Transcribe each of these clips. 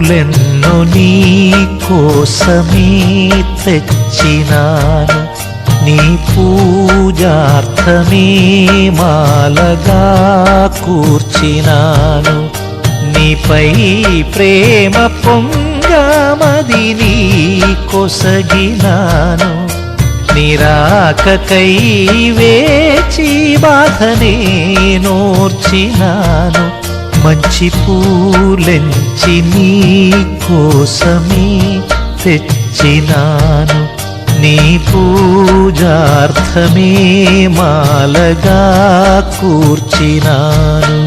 పూలెన్నో నీ కోసమే తెచ్చినాను, నీ పూజార్థమే మాలగా కూర్చినాను. నీపై ప్రేమ పొంగమది నీ కొసగినాను, నిరాకకై వేచి బాధనే నోర్చినాను. మంచి పూలెంచి నీ కోసమే తెచ్చినాను, నీ పూజార్థమే మాలగా కూర్చినాను.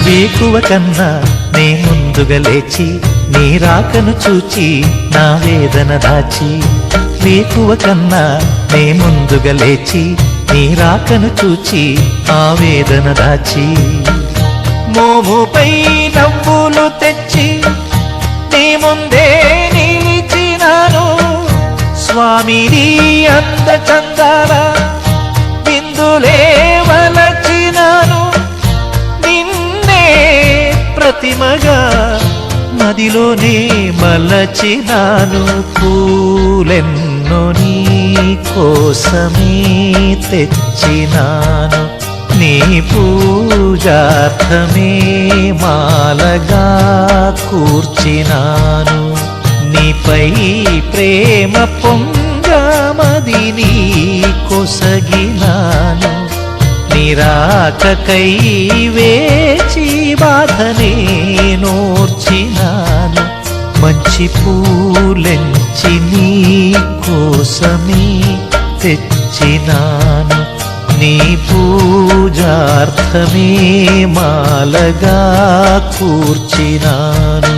వేకువ కన్నా నే ముందుగా లేచి నీ రాకను చూచి నా వేదన దాచి, వేకువ కన్నా నే ముందుగా లేచి నీ రాకను చూచి ఆ వేదన దాచి, మోముపై నవ్వులు తెచ్చి నీ ముందే నిలిచినాను. స్వామి నీ అంద చందాల బిందులే వలచినాను, ప్రతిమగా మదిలోనే మలచినాను. పూలెన్నో నీ కోసమే తెచ్చినాను, నీ పూజార్థమే మాలగా కూర్చినాను. నీపై ప్రేమ పొంగమది నీ కొసగినాను, నిరాకకై వేచి బాధనే నోర్చినాను. మంచి పూలెంచి నీ కోసమే తెచ్చినాను, నీ పూజార్థమే మాలగా కూర్చినాను.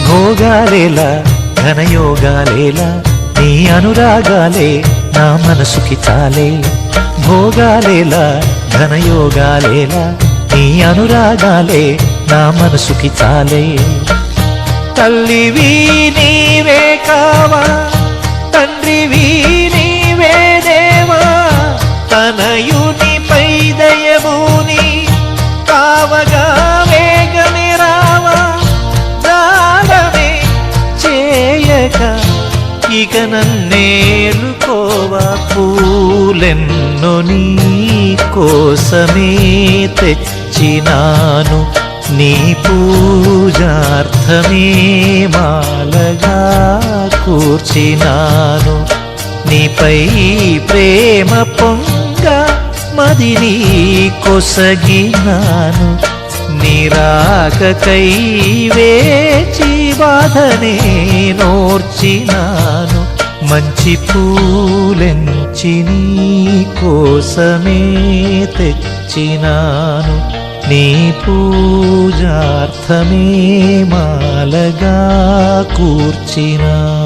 భోగాలేలా ఘనయోగాలేలా నీ అనురాగాలే నా మనసుకి చాలే, భోగాలేలా ఘనయోగాలేలా నీ అనురాగాలే నా మనసుకి చాలే. తల్లివి నీవే కావా, తండ్రివి నీవే దేవా, తనయునిపై దయముని కావగా వేగమే రావా. ఇక నన్నేలుకోవా, పూలెన్నో నీ కోసమే తెచ్చినాను, నీ పూజార్థమే మాలగా కూర్చినాను. నీపై ప్రేమ పొంగ మది నీ కొసగినాను, నిరాకకై వేచి బాధనే నోర్చినాను. మంచి పూలెంచి నీ కోసమే తెచ్చినాను, నీ పూజార్థమే మాలగా కూర్చినాను.